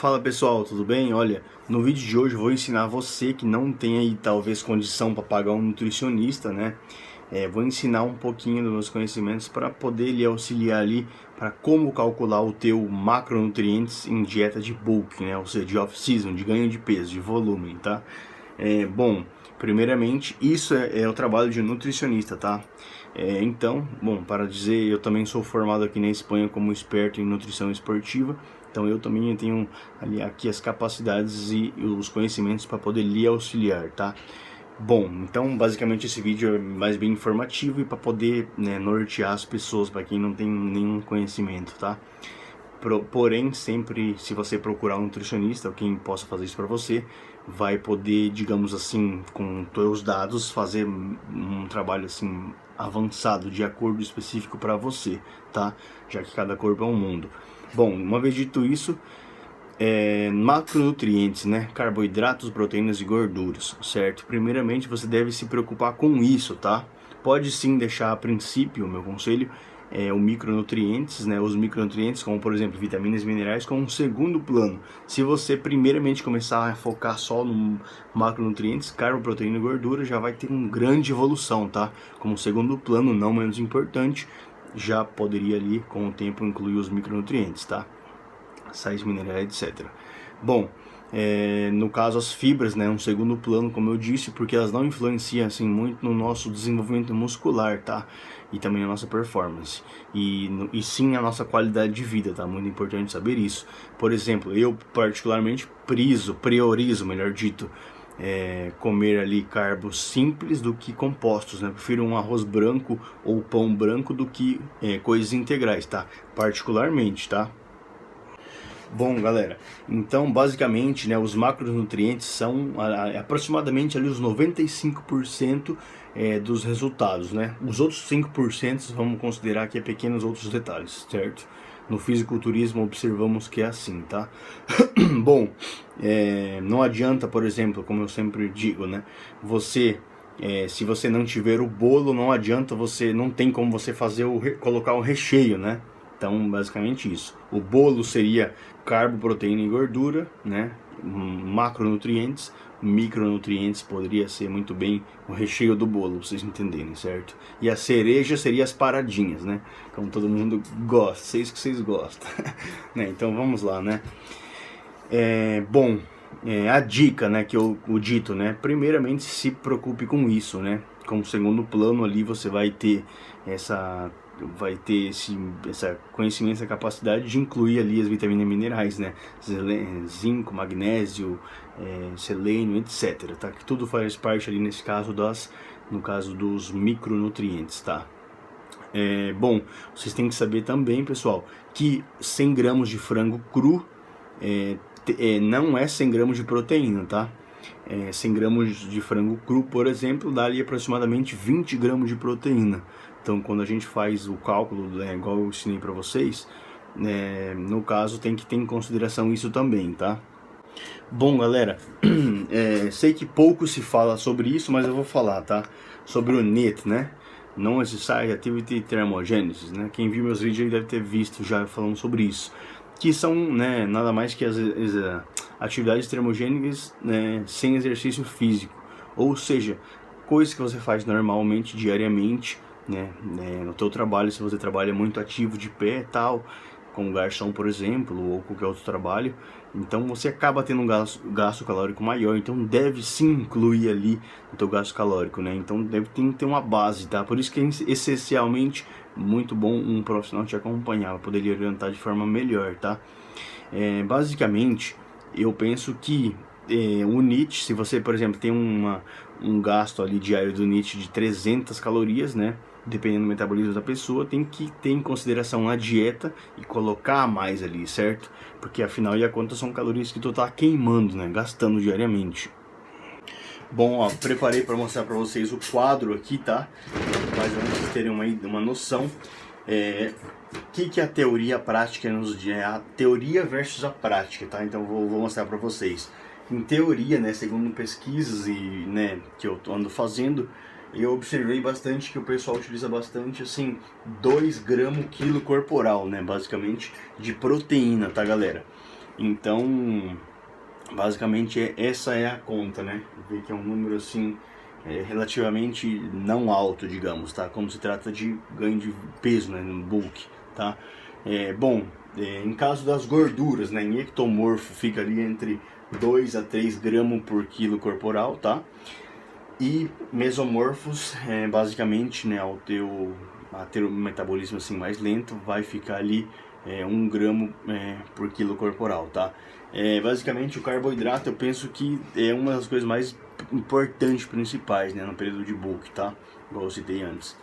Fala pessoal, tudo bem? Olha, no vídeo de hoje eu vou ensinar você que não tem aí talvez condição para pagar um nutricionista, né? Vou ensinar um pouquinho dos meus conhecimentos para poder lhe auxiliar ali para como calcular o teu macronutrientes em dieta de bulk, né? Ou seja, de off-season, de ganho de peso, de volume, tá? Bom, primeiramente, isso é o trabalho de um nutricionista, tá? Então, bom, para dizer, eu também sou formado aqui na Espanha como experto em nutrição esportiva, então eu também tenho ali aqui as capacidades e os conhecimentos para poder lhe auxiliar, tá? Bom, então basicamente esse vídeo é mais bem informativo e para poder, né, nortear as pessoas, para quem não tem nenhum conhecimento, tá? Porém, sempre se você procurar um nutricionista, ou quem possa fazer isso para você, vai poder, digamos assim, com seus dados, fazer um trabalho assim avançado, de acordo específico para você, tá? Já que cada corpo é um mundo. Bom, uma vez dito isso, macronutrientes, né? Carboidratos, proteínas e gorduras, certo? Primeiramente, você deve se preocupar com isso, tá? Pode sim deixar a princípio, o meu conselho, o micronutrientes, né? Os micronutrientes, como por exemplo vitaminas e minerais, como um segundo plano. Se você primeiramente começar a focar só no macronutrientes, carbo, proteína e gordura, já vai ter uma grande evolução, tá? Como segundo plano, não menos importante, já poderia ali com o tempo incluir os micronutrientes, tá? Sais minerais, etc. Bom, no caso as fibras, né, um segundo plano, como eu disse, porque elas não influenciam assim muito no nosso desenvolvimento muscular, tá? E também na nossa performance. E sim a nossa qualidade de vida, tá? Muito importante saber isso. Por exemplo, eu particularmente priorizo, melhor dito, comer ali carbos simples do que compostos, né? Prefiro um arroz branco ou pão branco do que coisas integrais, tá? Particularmente, tá? Bom, galera, então basicamente, né, os macronutrientes são aproximadamente ali os 95% dos resultados, né? Os outros 5% vamos considerar que é pequenos outros detalhes, certo? No fisiculturismo observamos que é assim, tá? Bom, não adianta, por exemplo, como eu sempre digo, né? Se você não tiver o bolo, não adianta não tem como você fazer colocar o recheio, né? Então, basicamente isso. O bolo seria carbo, proteína e gordura, né? Macronutrientes. Micronutrientes poderia ser muito bem o recheio do bolo, pra vocês entenderem, certo? E a cereja seria as paradinhas, né? Como todo mundo gosta, sei que vocês gostam. Né? Então, vamos lá, né? Bom, a dica, né, que o dito, né? Primeiramente, se preocupe com isso, né? Como segundo plano ali, você vai ter esse conhecimento, essa capacidade de incluir ali as vitaminas e minerais, né? Zinco, magnésio, selênio, etc. Tá? Que tudo faz parte ali nesse caso no caso dos micronutrientes, tá? Bom, vocês têm que saber também, pessoal, que 100 gramas de frango cru não é 100 gramas de proteína, tá? 100 gramas de frango cru, por exemplo, dá ali aproximadamente 20 gramas de proteína. Então, quando a gente faz o cálculo, igual eu ensinei para vocês, no caso tem que ter em consideração isso também, tá? Bom, galera, sei que pouco se fala sobre isso, mas eu vou falar, tá? Sobre o NET, né? Non-Exercise Activity Thermogenesis, né? Quem viu meus vídeos aí deve ter visto já falando sobre isso. Que são, né, nada mais que as atividades termogênicas, né, sem exercício físico. Ou seja, coisas que você faz normalmente, diariamente, né, no teu trabalho, se você trabalha muito ativo de pé e tal, como garçom, por exemplo, ou qualquer outro trabalho, então você acaba tendo um gasto calórico maior, então deve sim incluir ali o teu gasto calórico, né? Então tem que ter uma base, tá? Por isso que é essencialmente muito bom um profissional te acompanhar, para poder lhe orientar de forma melhor, tá? Basicamente, eu penso que o NEAT, se você, por exemplo, tem um gasto ali diário do NEAT de 300 calorias, né? Dependendo do metabolismo da pessoa, tem que ter em consideração a dieta e colocar mais ali, certo? Porque afinal de contas são calorias que tu tá queimando, né? Gastando diariamente. Bom, ó, preparei para mostrar para vocês o quadro aqui, tá? Mas antes vocês terem uma noção, que a teoria e a prática nos diz, a teoria versus a prática, tá? Então vou mostrar para vocês. Em teoria, né, segundo pesquisas né, que eu ando fazendo, eu observei bastante que o pessoal utiliza bastante, assim, 2 gramas quilo corporal, né, basicamente, de proteína, tá, galera? Então, basicamente essa é a conta, né? Vê que é um número assim relativamente não alto, digamos, tá? Como se trata de ganho de peso, né, no bulk, tá? Bom, em caso das gorduras, né, em ectomorfo fica ali entre 2 a 3 gramas por quilo corporal, tá? E mesomorfos, basicamente, né, a ter um metabolismo assim mais lento, vai ficar ali 1 grama por quilo corporal, tá? Basicamente o carboidrato eu penso que é uma das coisas mais importantes, principais, né, no período de bulk, tá? Igual eu citei antes,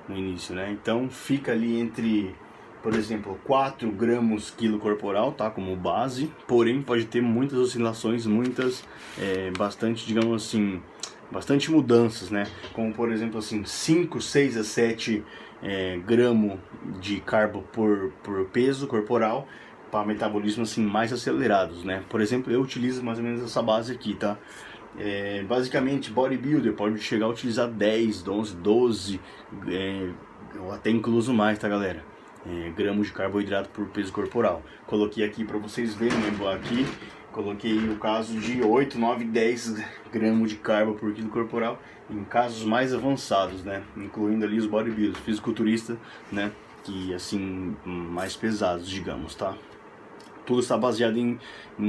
no início, né? Então fica ali entre, por exemplo, 4 gramas quilo corporal, tá? Como base, porém pode ter muitas oscilações, bastante, digamos assim, bastante mudanças, né? Como por exemplo assim, 5, 6 a 7 gramos de carbo por peso corporal para metabolismo assim mais acelerados, né? Por exemplo, eu utilizo mais ou menos essa base aqui, tá? Basicamente, bodybuilder pode chegar a utilizar 10, 11, 12, ou até incluso mais, tá, galera? Gramos de carboidrato por peso corporal. Coloquei aqui para vocês verem, né? Aqui coloquei o caso de 8, 9, 10 gramas de carbo por quilo corporal em casos mais avançados, né? Incluindo ali os bodybuilders, fisiculturistas, né? Que assim, mais pesados, digamos, tá? Tudo está baseado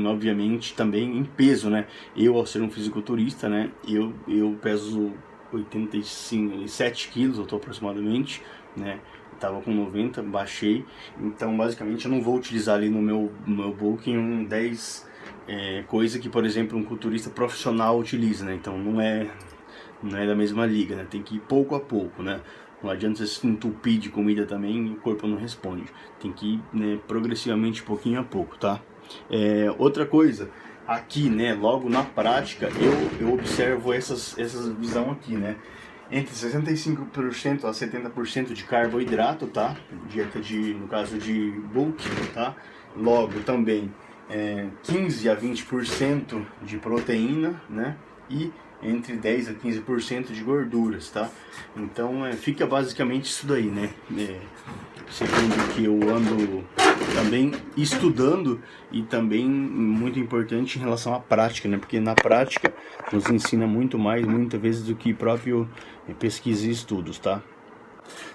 obviamente, também em peso, né? Eu, ao ser um fisiculturista, né? Eu peso 87 quilos, eu tô aproximadamente, né? Tava com 90, baixei. Então, basicamente, eu não vou utilizar ali no meu bulking um 10 coisa que, por exemplo, um culturista profissional utiliza, né? Então, não é da mesma liga, né? Tem que ir pouco a pouco, né? Não adianta você se entupir de comida também e o corpo não responde. Tem que ir, né, progressivamente, pouquinho a pouco, tá? Outra coisa, aqui, né, logo na prática, eu observo essa visão aqui, né? Entre 65% a 70% de carboidrato, tá? Dieta no caso de bulk, tá? Logo também 15 a 20% de proteína, né? E entre 10 a 15% de gorduras, tá? Então fica basicamente isso daí, né? Segundo que eu ando também estudando e também muito importante em relação à prática, né? Porque na prática nos ensina muito mais, muitas vezes, do que próprio pesquisa e estudos, tá?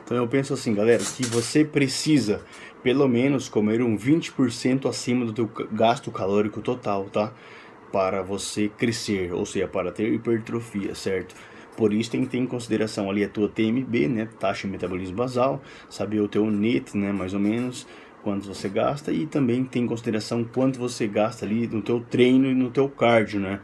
Então eu penso assim, galera, que você precisa pelo menos comer um 20% acima do teu gasto calórico total, tá? Para você crescer, ou seja, para ter hipertrofia, certo? Por isso tem que ter em consideração ali a tua TMB, né, taxa de metabolismo basal, saber o teu NET, né, mais ou menos, quanto você gasta, e também tem em consideração quanto você gasta ali no teu treino e no teu cardio, né,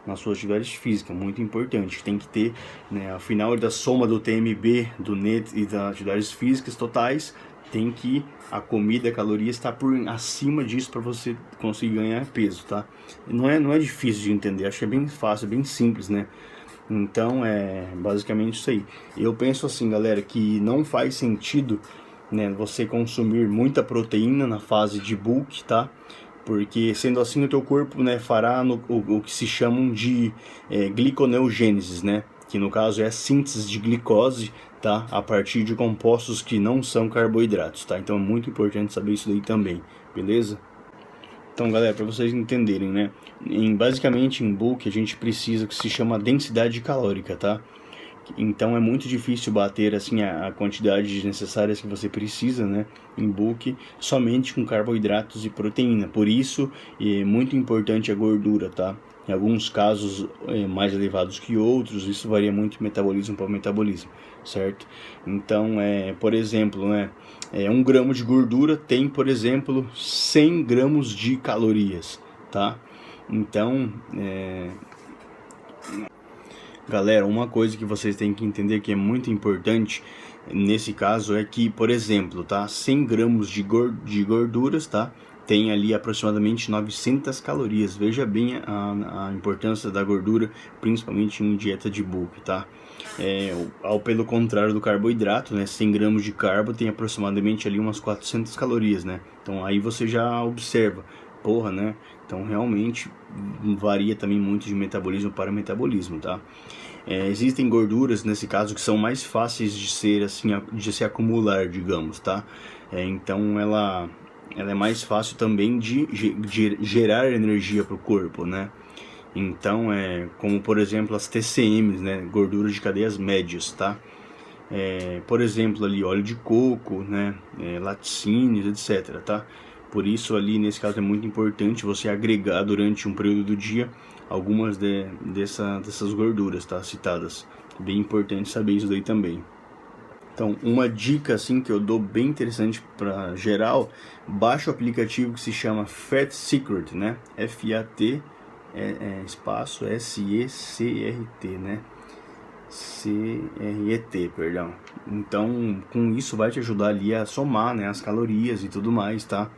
nas suas atividades físicas, muito importante. Tem que ter, né, ao final da soma do TMB, do NET e das atividades físicas totais, tem que a comida, a caloria está por acima disso para você conseguir ganhar peso, tá? Não é difícil de entender, acho que é bem fácil, bem simples, né? Então é basicamente isso aí. Eu penso assim, galera, que não faz sentido, né, você consumir muita proteína na fase de bulk, tá? Porque sendo assim o teu corpo, né, fará o que se chamam de gliconeogênese, né? Que no caso é a síntese de glicose, tá? A partir de compostos que não são carboidratos, tá? Então é muito importante saber isso daí também, beleza? Então, galera, para vocês entenderem, né? Basicamente em bulk a gente precisa que se chama densidade calórica, tá? Então é muito difícil bater assim a quantidade necessária que você precisa, né, em bulk, somente com carboidratos e proteína. Por isso é muito importante a gordura, tá? Em alguns casos mais elevados que outros, isso varia muito de metabolismo para metabolismo, certo? Então, por exemplo, né, 1 grama de gordura tem, por exemplo, 100 gramas de calorias, tá? Então, galera, uma coisa que vocês têm que entender que é muito importante nesse caso é que, por exemplo, tá, 100 gramas de gorduras, tá, tem ali aproximadamente 900 calorias. Veja bem a importância da gordura, principalmente em dieta de bulk, tá? Pelo contrário do carboidrato, né, 100 gramas de carbo tem aproximadamente ali umas 400 calorias, né? Então aí você já observa, porra, né? Então realmente varia também muito de metabolismo para metabolismo, tá? Existem gorduras nesse caso que são mais fáceis de ser assim, de se acumular, digamos, tá? Então ela é mais fácil também de gerar energia para o corpo, né? Então, como por exemplo as TCMs, né? Gorduras de cadeias médias, tá? Por exemplo, ali óleo de coco, né? Laticínios, etc, tá? Por isso ali, nesse caso, é muito importante você agregar durante um período do dia algumas dessas gorduras, tá? Citadas. Bem importante saber isso daí também. Então, uma dica assim que eu dou bem interessante para geral, baixa o aplicativo que se chama Fat Secret, né? F-A-T espaço S-E-C-R-T, né? C-R-E-T, perdão. Então, com isso vai te ajudar ali a somar, né, as calorias e tudo mais, tá?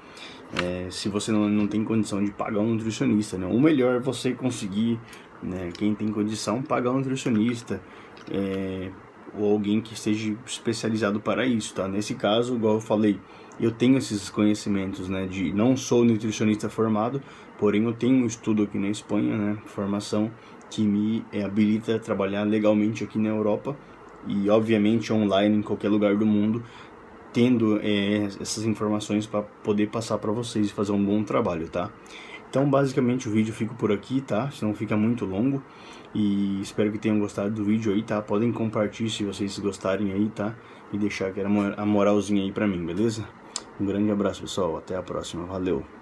Se você não tem condição de pagar um nutricionista, né? O melhor é você conseguir, né, quem tem condição, pagar um nutricionista, ou alguém que esteja especializado para isso, tá? Nesse caso, igual eu falei, eu tenho esses conhecimentos, né, não sou nutricionista formado, porém eu tenho um estudo aqui na Espanha, né, formação que me habilita a trabalhar legalmente aqui na Europa e obviamente online em qualquer lugar do mundo, tendo essas informações para poder passar para vocês e fazer um bom trabalho, tá? Então basicamente o vídeo fica por aqui, tá? Senão fica muito longo. E espero que tenham gostado do vídeo aí, tá? Podem compartilhar se vocês gostarem aí, tá? E deixar aquela a moralzinha aí pra mim, beleza? Um grande abraço, pessoal. Até a próxima. Valeu!